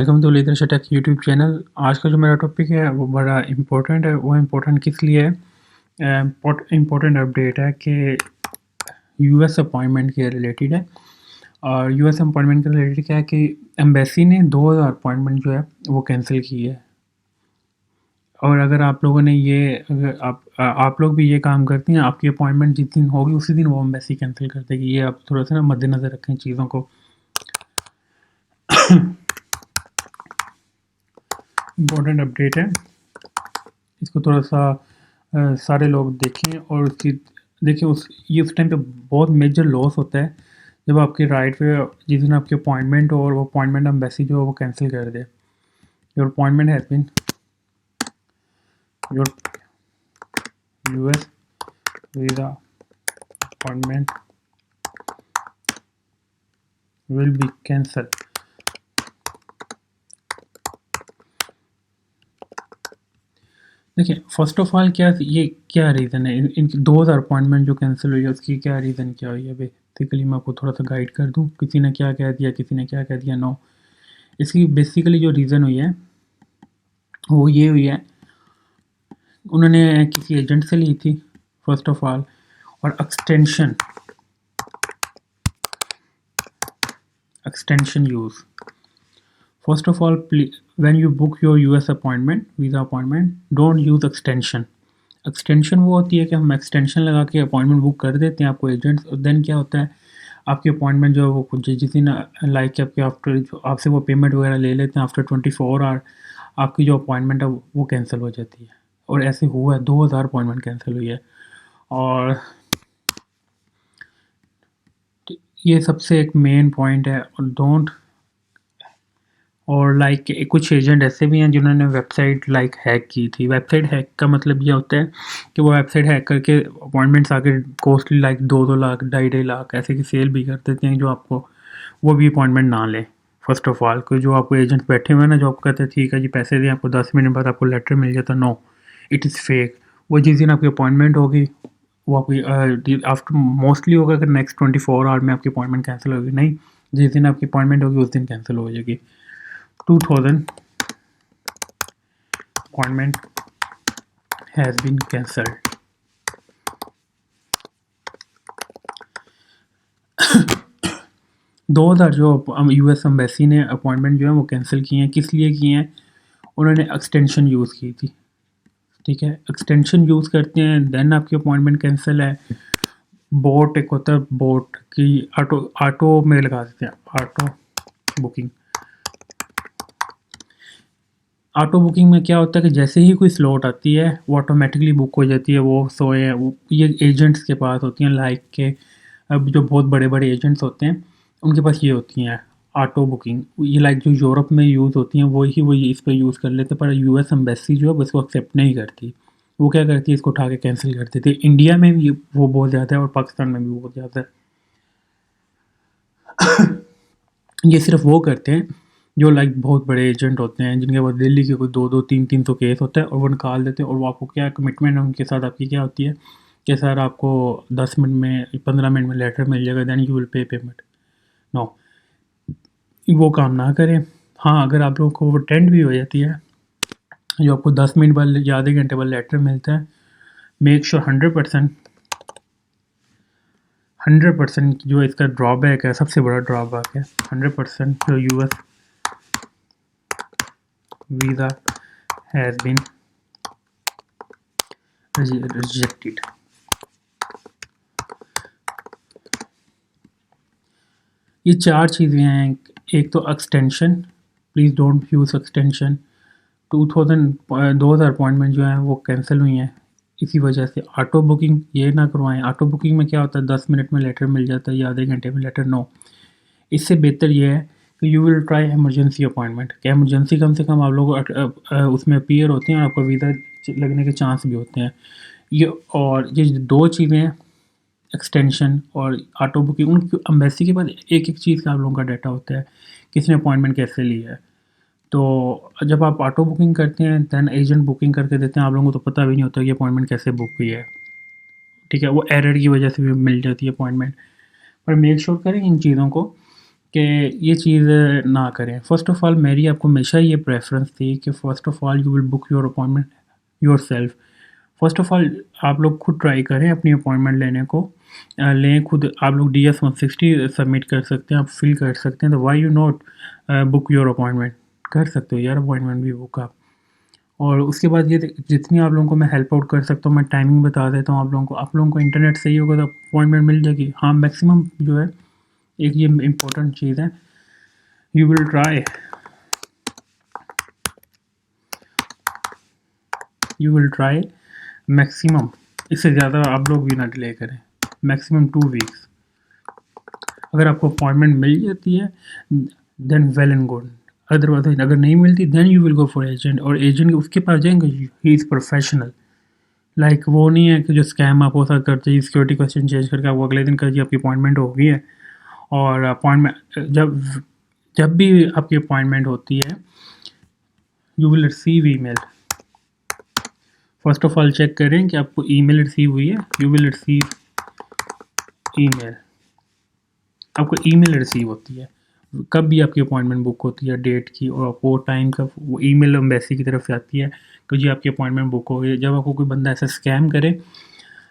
Welcome to Leader Tech YouTube channel. आज का जो मेरा टॉपिक है वो बड़ा इम्पोर्टेंट है। वो इम्पोर्टेंट किस लिए है? इम्पोर्टेंट अपडेट है कि यूएस अपॉइंटमेंट के रिलेटेड है। और यूएस अपॉइंटमेंट के रिलेटेड क्या है कि एम्बेसी ने 2000 अपॉइंटमेंट जो है वो कैंसिल की है। और अगर आप लोगों ने ये अगर आप लोग भी ये काम करते हैं, आपकी अपॉइंटमेंट जिस दिन होगी उसी दिन वो एम्बेसी कैंसिल कर देगी। ये आप थोड़ा सा ना मद्देनज़र रखें चीज़ों को। इम्पोर्टेंट अपडेट है, इसको थोड़ा सा सारे लोग देखें और उसकी देखिए। उस टाइम पे बहुत मेजर लॉस होता है जब आपकी राइट पे जिस दिन आपकी अपॉइंटमेंट हो और वो अपॉइंटमेंट एम्बेसी जो है वो कैंसिल कर दे। Your appointment has been your US visa appointment will be cancel. देखिए, फर्स्ट ऑफ ऑल क्या रीज़न है इनकी 2000 अपॉइंटमेंट जो कैंसिल हुई है, उसकी क्या रीज़न क्या हुई है। बेसिकली मैं आपको थोड़ा सा गाइड कर दूं, किसी ने क्या कह दिया, किसी ने क्या कह दिया। नो, इसकी बेसिकली जो रीज़न हुई है वो ये हुई है, उन्होंने किसी एजेंट से ली थी फर्स्ट ऑफ ऑल। और extension use. First of all, when you book your US appointment, visa appointment, don't use extension. Extension वो होती है कि हम एक्सटेंशन लगा के अपॉइंटमेंट बुक कर देते हैं आपको एजेंट्स, और देन क्या होता है, आपकी अपॉइंटमेंट जो है वो कुछ जिस दिन लाइक आपके आफ्टर आपसे वो पेमेंट वगैरह ले लेते हैं, आफ्टर 24 आवर आपकी जो अपॉइंटमेंट है वो कैंसिल हो जाती है। और ऐसे हुआ है, 2000 अपॉइंटमेंट कैंसिल हुई है। और ये सबसे एक मेन पॉइंट है। और डोंट और लाइक कुछ एजेंट ऐसे भी हैं जिन्होंने वेबसाइट हैक की थी। वेबसाइट हैक का मतलब ये होता है कि वो वेबसाइट हैक करके अपॉइंटमेंट्स आके कॉस्टली लाइक 2-2 लाख 2.5-2.5 लाख ऐसे की सेल भी कर देते हैं, जो आपको वो भी अपॉइंटमेंट ना लें। फर्स्ट ऑफ ऑल, कोई जो आपको एजेंट बैठे हुए हैं ना, जो आपको कहते हैं ठीक है जी पैसे दें, आपको 10 मिनट बाद आपको लेटर मिल जाता। No, it is fake. वो जिस दिन आपकी अपॉइंटमेंट होगी वो आपकी आफ्टर मोस्टली होगा कि नेक्स्ट 24 आवर में आपकी अपॉइंटमेंट कैंसिल होगी। नहीं, जिस दिन आपकी अपॉइंटमेंट होगी उस दिन कैंसिल हो जाएगी। 2000 appointment has been cancelled। 2000 जो यूएस एम्बेसी ने अपॉइंटमेंट जो है वो कैंसिल किए हैं। किस लिए किए हैं? उन्होंने एक्सटेंशन यूज़ की थी। ठीक है, एक्सटेंशन यूज़ करते हैं देन आपकी अपॉइंटमेंट कैंसिल है। बोट एक होता है, बोट की ऑटो में लगा देते हैं, ऑटो बुकिंग। ऑटो बुकिंग में क्या होता है कि जैसे ही कोई स्लॉट आती है वो ऑटोमेटिकली बुक हो जाती है। वो सोए वो ये एजेंट्स के पास होती हैं, लाइक के अब जो बहुत बड़े बड़े एजेंट्स होते हैं उनके पास ये होती हैं ऑटो बुकिंग। ये लाइक जो यूरोप में यूज़ होती हैं वही इस पर यूज़ कर लेते हैं, पर यूएस एम्बेसी जो है उसको एक्सेप्ट नहीं करती। वो क्या करती है, इसको उठा के कैंसिल कर देती है। इंडिया में भी वो बहुत ज़्यादा है और पाकिस्तान में भी बहुत ज़्यादा है। ये सिर्फ वो करते हैं जो लाइक बहुत बड़े एजेंट होते हैं, जिनके पास दिल्ली के कोई 200-300 केस होता है, और वो निकाल देते हैं। और वो आपको क्या कमिटमेंट है उनके साथ, आपकी क्या होती है कि सर आपको 10 मिनट में 15 मिनट में लेटर मिल जाएगा, then you will pay payment. No, वो काम ना करें। हाँ, अगर आप लोगों को वो टेंड भी हो जाती है, जो आपको 10 मिनट बाद या आधे घंटे बाद लेटर मिलता है, मेक श्योर 100% जो इसका ड्रॉबैक है, सबसे बड़ा ड्रॉबैक है 100% जो US visa has been rejected. ये 4 चीज़ें हैं। एक तो extension, please don't use extension. 2000 appointment जो हैं वो कैंसिल हुई हैं इसी वजह से। ऑटो बुकिंग ये ना करवाएं। ऑटो बुकिंग में क्या होता है, 10 मिनट में लेटर मिल जाता है या आधे घंटे में लेटर। नो, इससे बेहतर ये है कि you will try emergency appointment. क्या एमरजेंसी कम से कम आप लोग उसमें अपीयर होते हैं और आपको वीज़ा लगने के चांस भी होते हैं। ये 2 चीज़ें हैं, एक्सटेंशन और ऑटो बुकिंग। उनकी एम्बेसी के पास एक चीज़ का आप लोगों का डाटा होता है, किसने अपॉइंटमेंट कैसे लिया है। तो जब आप ऑटो बुकिंग करते हैं दैन एजेंट बुकिंग करके देते हैं, आप लोगों को तो पता भी नहीं होता कि अपॉइंटमेंट कैसे बुक हुई है। ठीक है, वो एरर की वजह से भी मिल जाती है अपॉइंटमेंट। पर मेक श्योर करें इन चीज़ों को कि ये चीज़ ना करें। फ़र्स्ट ऑफ़ ऑल मेरी आपको हमेशा ये प्रेफ़रेंस थी कि first of all you will book your appointment yourself. First of all आप लोग खुद ट्राई करें अपनी अपॉइंटमेंट लेने को। लें खुद। आप लोग DS 160 सबमिट कर सकते हैं, आप फ़िल कर सकते हैं, तो why you not book your appointment. कर सकते हो यार अपॉइंटमेंट भी बुक आप। और उसके बाद ये जितनी आप लोगों को मैं हेल्प आउट कर सकता हूँ, मैं टाइमिंग बता देता हूँ आप लोगों को इंटरनेट सही होगा तो अपॉइंटमेंट मिल जाएगी। हाँ, मैक्सिमम जो है एक ये इम्पोर्टेंट चीज़ है, यू विल ट्राई मैक्सिमम, इससे ज़्यादा आप लोग भी ना डिले करें, मैक्सिमम 2 वीक्स। अगर आपको अपॉइंटमेंट मिल जाती है then well and good, otherwise अगर नहीं मिलती then you will go for agent, और एजेंट उसके पास जाएंगे, ही इज़ प्रोफेशनल। लाइक वो नहीं है कि जो स्कैम आप हो सकता करते हैं, सिक्योरिटी क्वेश्चन चेंज करके आपको अगले दिन कर दिया आपकी अपॉइंटमेंट हो गई है। और अपॉइंटमेंट जब भी आपकी अपॉइंटमेंट होती है you will receive email. First of all check करें कि आपको ईमेल रिसीव हुई है। यू विल रिसीव ईमेल, आपको ईमेल रिसीव होती है कब भी आपकी अपॉइंटमेंट बुक होती है डेट की, और आपको टाइम का वो ईमेल एम्बेसी की तरफ से आती है कि जी आपकी अपॉइंटमेंट बुक हो गई। जब आपको कोई बंदा ऐसा स्कैम करे,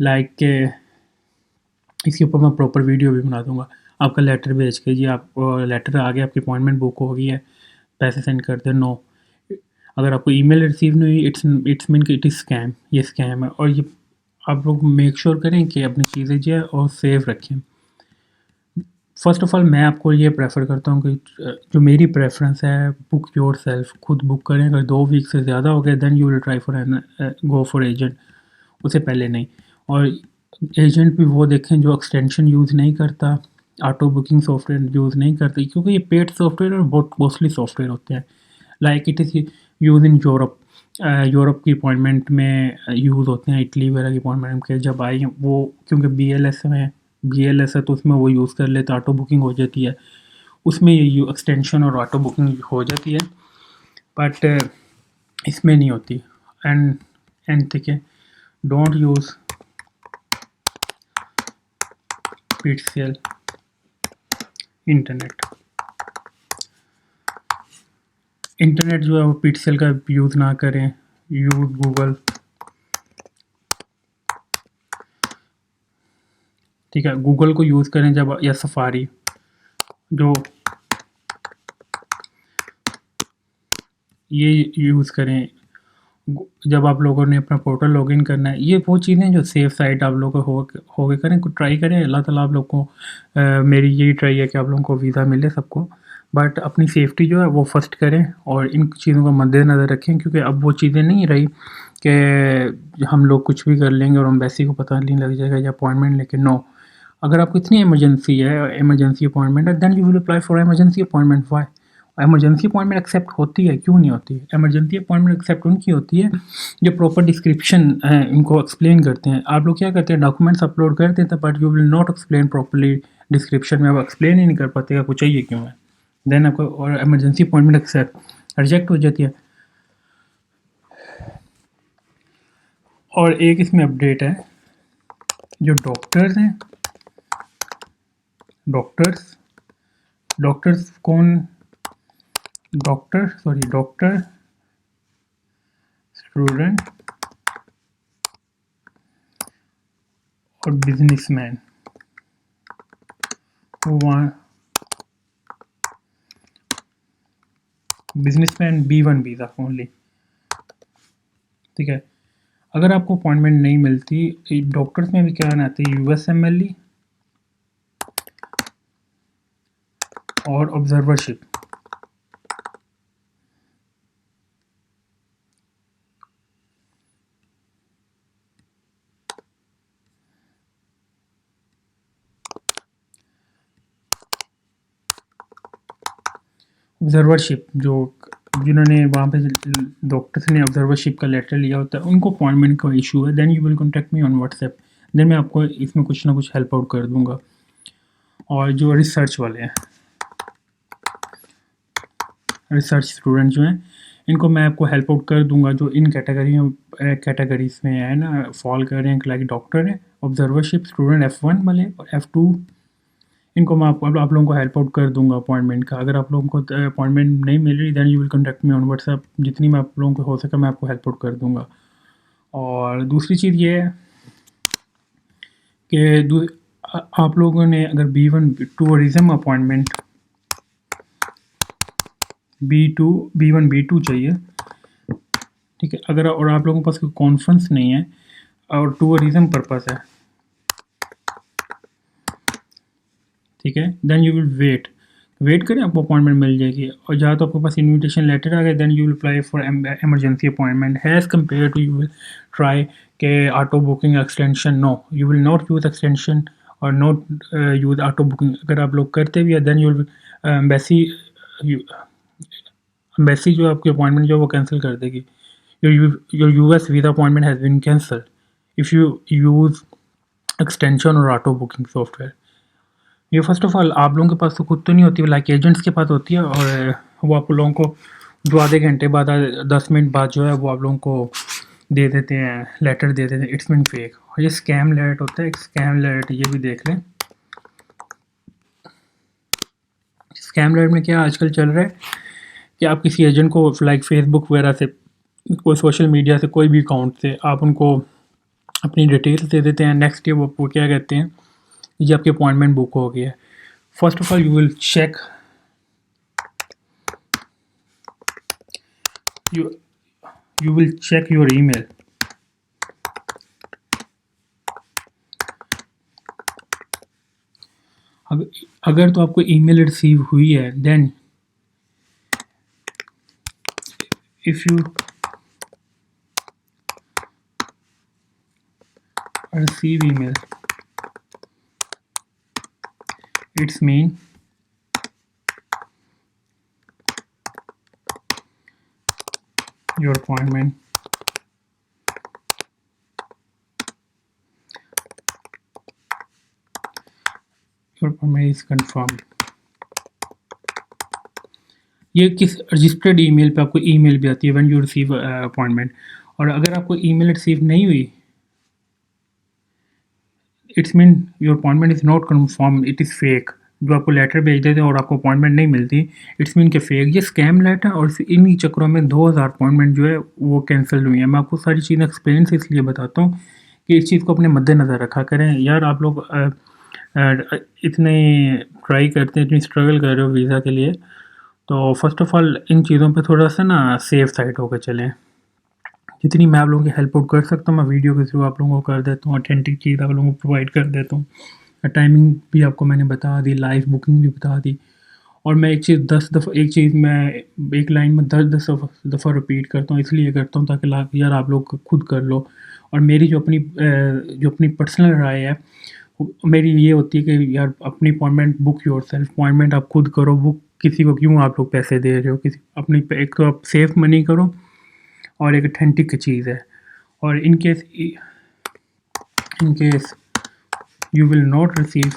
लाइक इसके ऊपर मैं प्रॉपर वीडियो भी बना दूंगा, आपका लेटर भेज के जी आप लेटर आ गया, आपकी अपॉइंटमेंट बुक हो गई है, पैसे सेंड कर दे। नो, अगर आपको ईमेल रिसीव नहीं हुई इट्स मीन कि इट इज़ स्कैम, ये स्कैम है। और ये आप लोग मेक श्योर करें कि अपनी चीज़ें जो है और सेफ रखें। फ़र्स्ट ऑफ़ ऑल मैं आपको ये प्रेफ़र करता हूँ कि जो मेरी प्रेफ़रेंस है, बुक योरसेल्फ, खुद बुक करें। अगर 2 वीक से ज़्यादा हो गए then you will try for go for agent, उससे पहले नहीं। और एजेंट भी वो देखें जो एक्सटेंशन यूज़ नहीं करता, ऑटो बुकिंग सॉफ्टवेयर यूज़ नहीं करती, क्योंकि ये पेड सॉफ्टवेयर और बहुत कॉस्टली सॉफ्टवेयर होते हैं। Like it is use in Europe, Europe की अपॉइंटमेंट में यूज़ होते हैं, इटली वगैरह की अपॉइंटमेंट के जब आई हैं वो, क्योंकि BLS है तो उसमें वो यूज़ कर लेते, ऑटो बुकिंग हो जाती है उसमें, ये एक्सटेंशन और ऑटो बुकिंग हो जाती है, बट इसमें नहीं होती। एंड ठीक है, डोंट यूज़ PTCL इंटरनेट जो है वो PTCL का यूज़ ना करें, यूज़ गूगल। ठीक है, गूगल को यूज़ करें जब, या सफारी, जो ये यूज़ करें जब आप लोगों ने अपना पोर्टल लॉगिन करना है। ये वो चीज़ें जो सेफ़ साइट आप लोगों को हो गए करें, ट्राई करें। अल्लाह ताला आप लोग को मेरी यही ट्राई है कि आप लोगों को वीज़ा मिले सबको, बट अपनी सेफ्टी जो है वो फर्स्ट करें और इन चीज़ों को मद्देनज़र रखें, क्योंकि अब वो चीज़ें नहीं रही कि हम लोग कुछ भी कर लेंगे और एम्बेसी को पता नहीं लग जाएगा या अपॉइंटमेंट लेके। नो, अगर आपको इतनी इमरजेंसी है, इमरजेंसी अपॉइंटमेंट है, then you will apply for emergency appointment. Why? Emergency appointment accept होती है, क्यों नहीं होती? इमरजेंसी अपॉइंटमेंट एक्सेप्ट उनकी होती है जो प्रॉपर डिस्क्रिप्शन है इनको एक्सप्लेन करते हैं। आप लोग क्या करते हैं, डॉक्यूमेंट्स अपलोड कर देते हैं but you will not explain properly description में, आप एक्सप्लेन ही नहीं कर पाते आपको चाहिए क्यों है, देन आपको और इमरजेंसी अपॉइंटमेंट एक्सेप्ट रिजेक्ट हो जाती है। और एक इसमें अपडेट है, जो डॉक्टर्स हैं, डॉक्टर्स कौन, डॉक्टर, स्टूडेंट और बिजनेसमैन, वहाँ बिजनेसमैन B1 वीज़ा ओनली। ठीक है, अगर आपको अपॉइंटमेंट नहीं मिलती, डॉक्टर्स में भी क्या आते हैं, USMLE और ऑब्जर्वरशिप। ऑब्जर्वरशिप जो जिन्होंने वहाँ पे डॉक्टर्स ने ऑब्जर्वरशिप का लेटर लिया होता है, उनको अपॉइंटमेंट का इशू है, then you will contact me on WhatsApp, देन मैं आपको इसमें कुछ ना कुछ हेल्प आउट कर दूँगा। और जो रिसर्च वाले हैं, रिसर्च स्टूडेंट जो हैं, इनको मैं आपको हेल्प आउट कर दूंगा, जो इन कैटेगरीज में है ना, फॉल कर रहे हैं, लाइक डॉक्टर है, ऑब्जर्वरशिप स्टूडेंट F1 वाले और F2 इनको मैं आप लोगों को हेल्प आउट कर दूँगा अपॉइंटमेंट का। अगर आप लोगों को अपॉइंटमेंट नहीं मिल रही, then you will contact me on WhatsApp. जितनी मैं आप लोगों को हो सके मैं आपको हेल्प आउट कर दूँगा। और दूसरी चीज़ ये है कि आप लोगों ने अगर B1 tourism appointment B2 B1 B2 चाहिए, ठीक है, अगर और आप लोगों के पास कोई कॉन्फ्रेंस नहीं है और टूरिज़्म पर्पस है, ठीक है, देन यू विल वेट करें, आपको अपॉइंटमेंट मिल जाएगी। और जहाँ तो आपके पास इनविटेशन लेटर आ गया, then you will apply for emergency appointment has compare to you will try के auto booking extension. No, you will not use extension और नॉट यूज़ ऑटो बुकिंग। अगर आप लोग करते भी है, देन यू विल एम्बेसी जो आपकी अपॉइंटमेंट जो वो कैंसिल कर देगी। Your US visa appointment has been cancel if you use extension और ऑटो बुकिंग सॉफ्टवेयर। ये फर्स्ट ऑफ ऑल आप लोगों के पास तो खुद तो नहीं होती, लाइक एजेंट्स के पास होती है, और वो आप लोगों को जो आधे घंटे बाद 10 मिनट बाद जो है वो आप लोगों को दे देते हैं, लेटर दे देते हैं। It's mean fake. और ये स्कैम लेट होता है, एक स्कैम लेट, ये भी देख लें। स्कैम लेट में क्या आजकल चल रहा है कि आप किसी एजेंट को लाइक फेसबुक वगैरह से, कोई सोशल मीडिया से, कोई भी अकाउंट से आप उनको अपनी डिटेल्स दे देते हैं। नेक्स्ट डे वो क्या कहते हैं, ये आपकी अपॉइंटमेंट बुक हो गई है। First of all you will check you will check your email। अगर तो आपको ईमेल रिसीव हुई है, then if you receive email, it's mean your appointment is confirmed। ये किस रजिस्टर्ड ईमेल पे आपको ईमेल भी आती है व्हेन यू रिसीव अपॉइंटमेंट। और अगर आपको ईमेल रिसीव नहीं हुई, it's mean your appointment is not confirm, it is fake. जो आपको लेटर भेज देते हैं और आपको अपॉइंटमेंट नहीं मिलती, इट्स मीन के फेक। ये स्कैम लेटर, और इन्हीं चक्करों में 2000 अपॉइंटमेंट जो है वो कैंसिल हुई है। मैं आपको सारी चीज़ें एक्सपीरियंस से इसलिए बताता हूँ कि इस चीज़ को अपने मद्देनज़र रखा करें। यार आप लोग इतने ट्राई करते हैं, इतनी स्ट्रगल कर रहे हो वीज़ा के लिए, तो फर्स्ट ऑफ ऑल इन चीज़ों पे थोड़ा सा ना सेफ साइड होकर चलें। जितनी मैं आप लोगों की हेल्प आउट कर सकता हूँ, मैं वीडियो के थ्रू आप लोगों को कर देता हूँ, ऑथेंटिक चीज़ आप लोगों को प्रोवाइड कर देता हूँ। टाइमिंग भी आपको मैंने बता दी, लाइव बुकिंग भी बता दी। और मैं एक चीज़ 10 दफ़ा, एक चीज़ मैं एक लाइन में 10 दफ़ा रिपीट करता हूँ, इसलिए करता हूँ ताकि यार आप लोग खुद कर लो। और मेरी जो अपनी पर्सनल राय है, मेरी ये होती है कि यार अपनी अपॉइंटमेंट बुक योरसेल्फ। अपॉइंटमेंट आप खुद करो बुक, किसी को क्यों आप लोग पैसे दे रहे हो। किसी अपनी एक तो आप सेफ मनी करो, और एक ऑथेंटिक चीज़ है। और in case you will not receive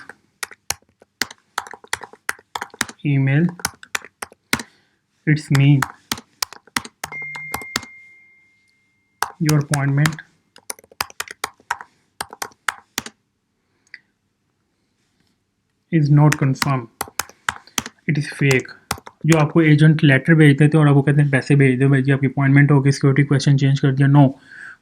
email, it's mean your appointment is not confirmed, it is fake। जो आपको एजेंट लेटर भेज देते हैं और आपको कहते हैं पैसे भेज दो, भाई जी आपकी अपॉइंटमेंट होगी, सिक्योरिटी क्वेश्चन चेंज कर दिया। No,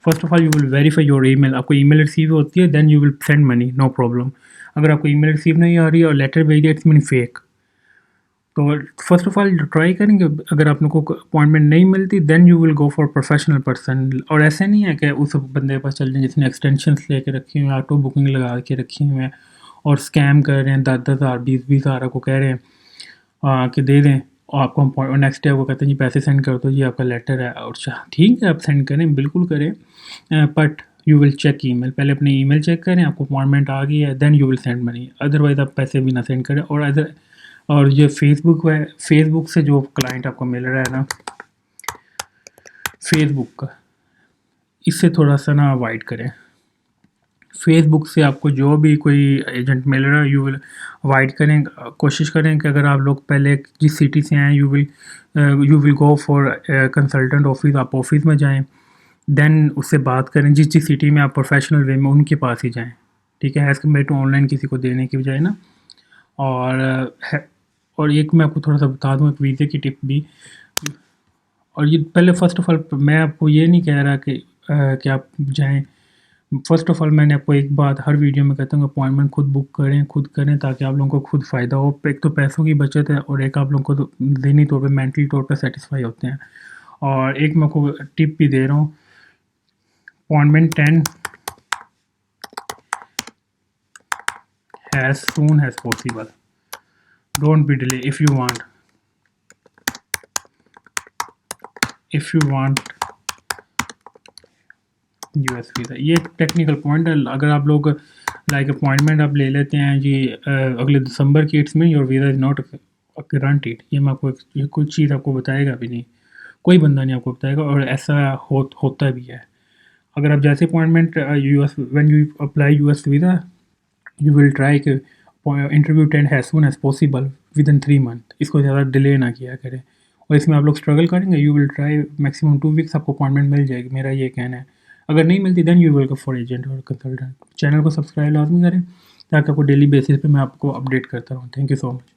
first of all you will verify your email. आपको ईमेल रिसीव होती है, then you will send money, no problem. अगर आपको ईमेल रिसीव नहीं आ रही है और लेटर भेज दिया, इट्स मीन फेक। तो फर्स्ट ऑफ ऑल ट्राई करेंगे, अगर आप लोगों को अपॉइंटमेंट नहीं मिलती, then you will go for professional person. और ऐसे नहीं है कि उस बंदे के पास चल जाए जिसने एक्सटेंशंस लेके रखी हुई हैं, ऑटो बुकिंग लगा के रखी हुई हैं और स्कैम कर रहे हैं। 10,000 20,000 आपको कह रहे हैं कि दे दें, और आपको और नेक्स्ट डे आपको कहते हैं जी पैसे सेंड कर दो, जी आपका लेटर है। और ठीक है, आप सेंड करें, बिल्कुल करें, but you will check email. पहले अपनी ईमेल चेक करें, आपको अपॉइंटमेंट आ गई है, then you will send money. Otherwise आप पैसे भी ना सेंड करें। और ये फेसबुक से जो क्लाइंट आपको मिल रहा है ना, फेसबुक का, इससे थोड़ा सा ना अवॉइड करें। फेसबुक से आपको जो भी कोई एजेंट मिल रहा है, यू विल अवॉइड करें। कोशिश करें कि अगर आप लोग पहले जिस सिटी से आएँ, you will go for consultant office. आप ऑफिस में जाएं, देन उससे बात करें। जिस सिटी में आप प्रोफेशनल वे में, उनके पास ही जाएं, ठीक है, एज़ कम्पेयर टू ऑनलाइन किसी को देने की बजाय ना। और और एक मैं आपको थोड़ा सा बता दूँ एक वीज़े की टिप भी। और ये पहले फ़र्स्ट ऑफ़ ऑल मैं आपको ये नहीं कह रहा कि आप जाएँ। फ़र्स्ट ऑफ़ ऑल मैंने आपको एक बात हर वीडियो में कहता हूँ, अपॉइंटमेंट खुद करें ताकि आप लोगों को खुद फ़ायदा हो। एक तो पैसों की बचत है और एक आप लोगों को तो ज़हनी तौर पे, मेंटली तौर पे सैटिस्फ़ाई होते हैं। और एक मैं आपको टिप भी दे रहा हूँ, appointment 10 as soon as possible. Don't be delay if you want US visa. ये एक टेक्निकल पॉइंट है। अगर आप लोग लाइक अपॉइंटमेंट आप ले लेते हैं जी अगले दिसंबर की, it's mean your visa is not guaranteed. ये मैं आपको ये कोई चीज़ आपको बताएगा भी नहीं, कोई बंदा नहीं आपको बताएगा, और ऐसा होता भी है। अगर आप जैसे appointment US when you apply US visa, you will try कि interview attend as soon as possible within 3 month. इसको ज़्यादा डिले ना किया करें, और इसमें आप लोग स्ट्रगल करेंगे, you will try maximum 2 weeks आपको अपॉइंटमेंट मिल जाएगी, मेरा ये कहना है। अगर नहीं मिलती then you will go for agent और कंसल्टेंट। चैनल को सब्सक्राइब लाजमी करें ताकि आपको डेली बेसिस पे मैं आपको अपडेट करता रहूँ। Thank you so much.